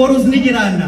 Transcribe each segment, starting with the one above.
borus ni jiraanna.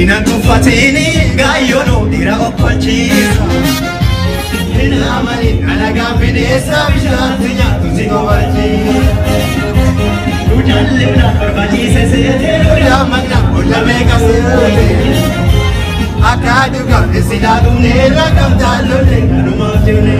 Ina tufatini gayono dira opachisa. Ina mani alaga binesa bishantinya tuzigo bachi. Ujalle na bachi se uja manna uja meka se. Akaduga esiladu nera kamtalo ne anuma june.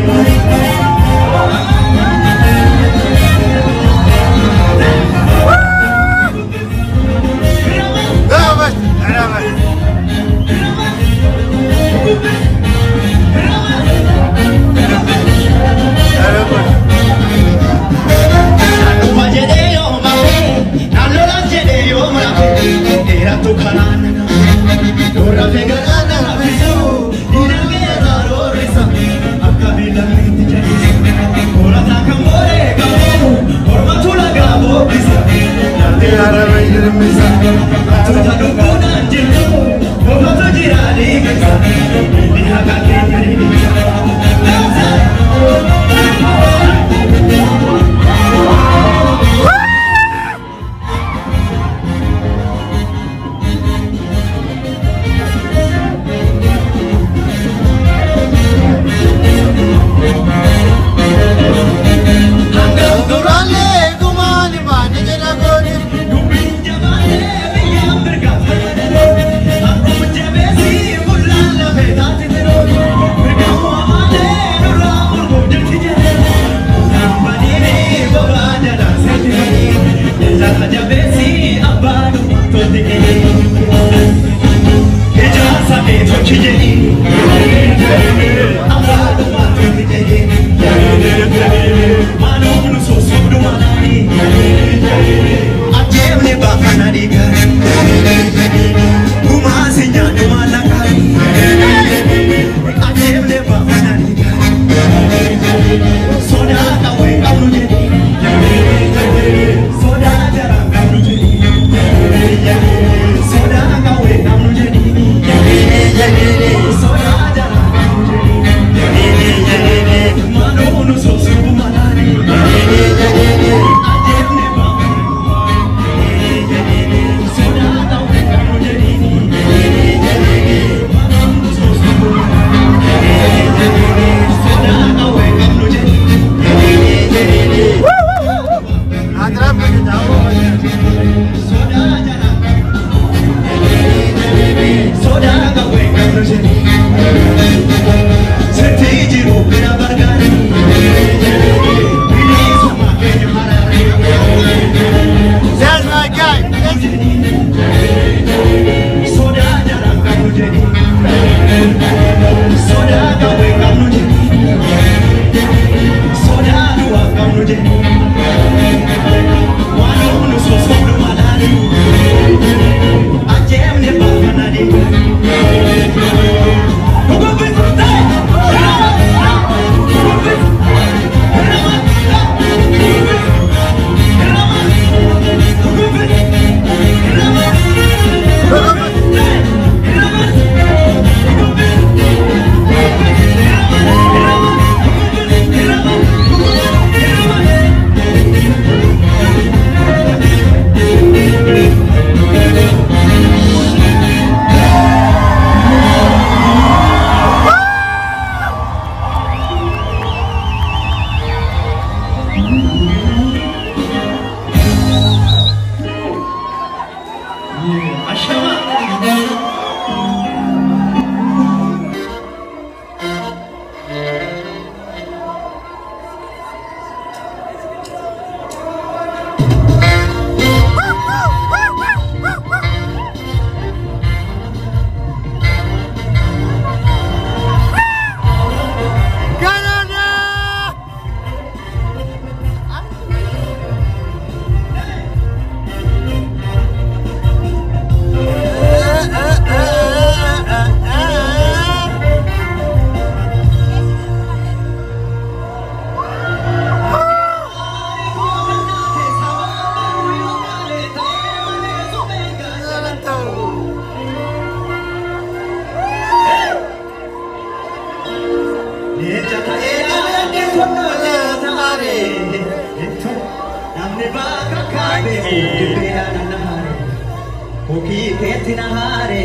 Muki keetina haare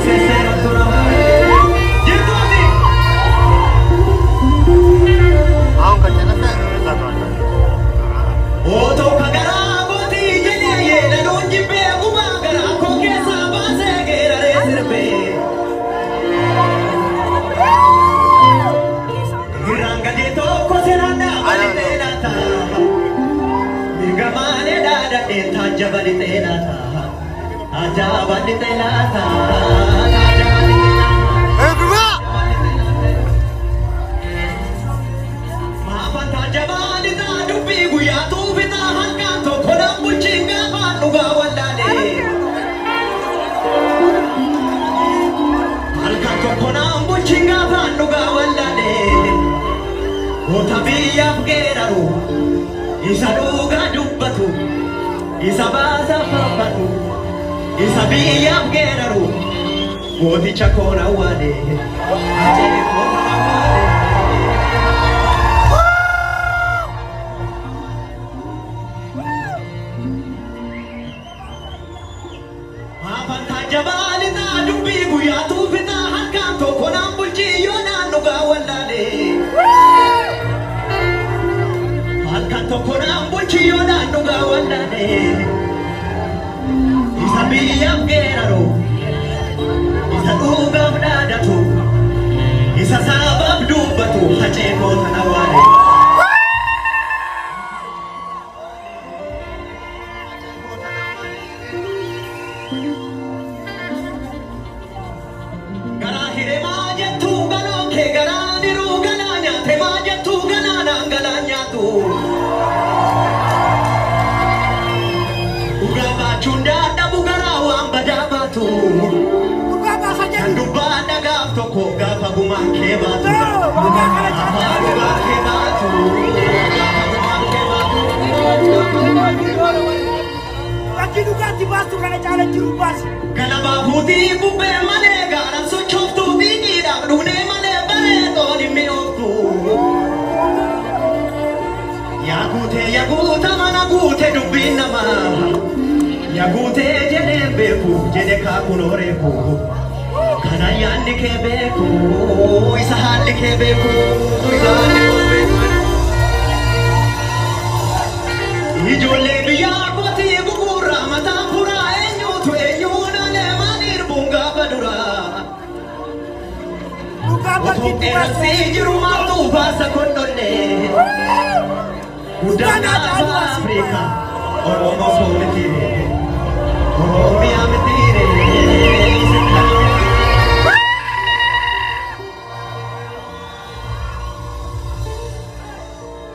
seseera tura jirtu ati Aunque ya no sé, esa cosa. Oto kagara boti jene ye na donji be guma gara ko ke saba se gera re sirpe Hiranga de to ko seranda bali nata Mirgamane dada de tanja bali nata Aja bali nata Aja bali Berdua. Maafan tanja bali ta dubbi guya tu bita hanka to koda bulchinga banuga wallane Halka to koda bulchinga banuga wallane Ota biyaf geraru Isa duga dubbatu Isa baasa fafatu Isa biyaf geraru Mooticha koona waane Ajee koona waane Maafan taajabaan taa dubbii guyyaa tuufitaa harkaan tokko naan bulchii yoo naannugaa wallaale Harkaan tokko naan bulchii yoo naannugaa wallaale Isa biyyaaf geeraru Isa dhugaaf dhaadatu Isa sabaaf dubbatu hacee koota na waane Garaa hiremaa jettu galoo kee garaa diruu galaa nyaate maa jettu galaa naan galaa nyaatu Dhugaa baachuun dadhabu garaa waan badaa baatu Kan dubbaa dhagaaf tokko gaafa gumaan kee baatu Afaan dhugaa kee baatu Gaafa gumaan kee baatu Galabaa fuutii bubbee malee gaaraan sochooftuu dhiigiidhaaf dhugnee malee bareedoon hin mi'ooftu Yaa guute mana guute dubbiin namaa Yaa guute jedhee beeku jedhe kaakunoo reeku Kana yaanni kee beeku isa haalli kee beeku isa haalli kee beeku Ijoollee biyyaa kootii gugurraa mataa furaa eenyuutu eenyuun aleemaan hirbuun gaafa duraa Otoo dheerassii jiru maaltu baasa kondollee Guddaan gaafa Afrikaa Oromoo koo mitiire Oromiyaa mitiire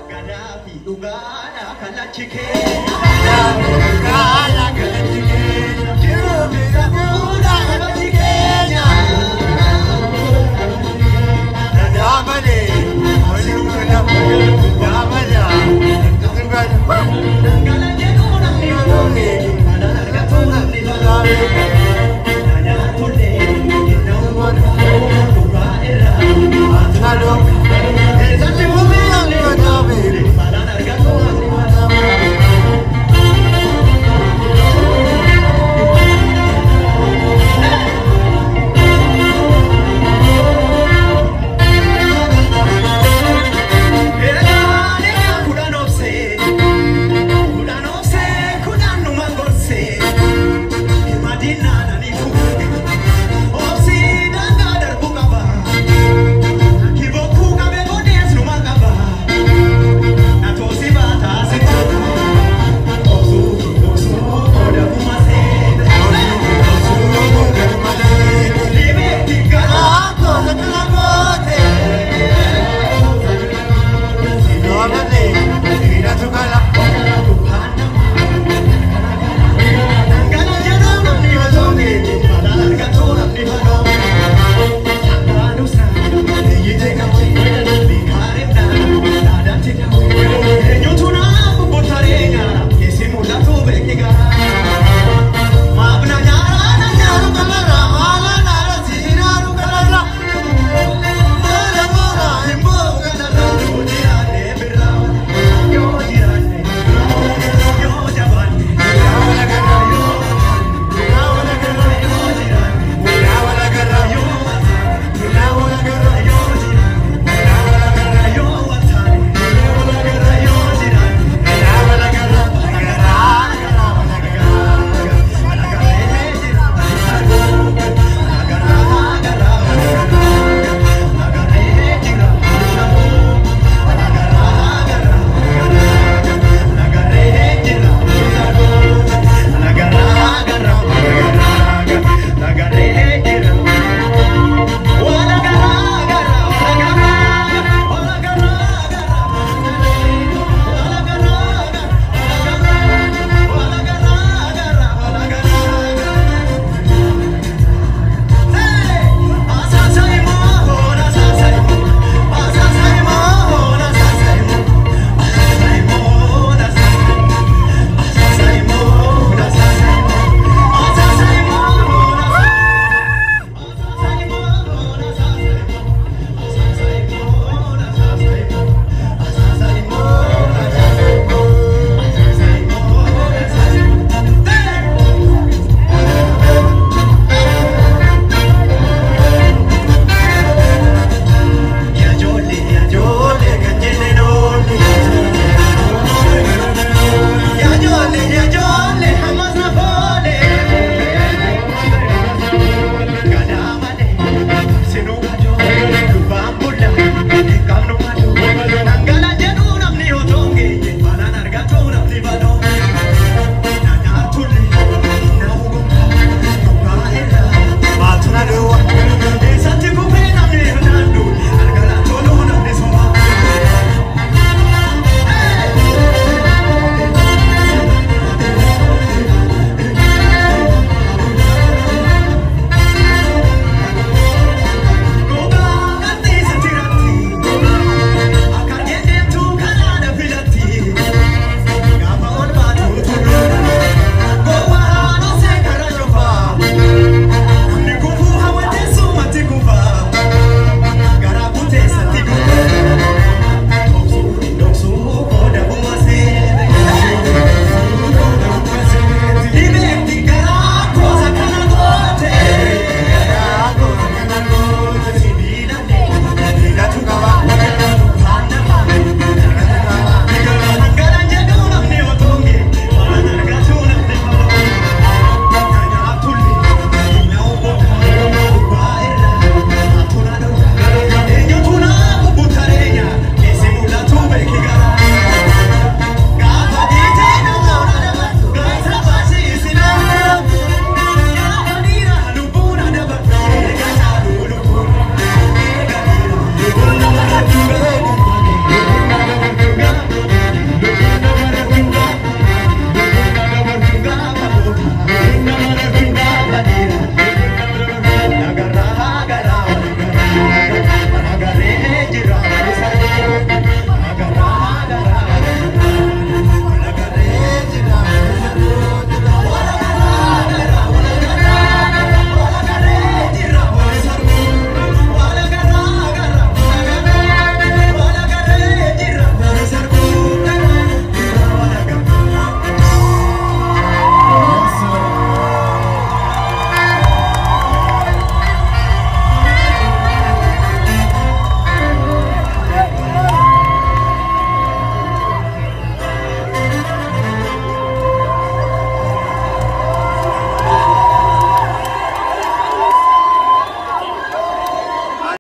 Gadaa fi dhugaadhaa kallachi kee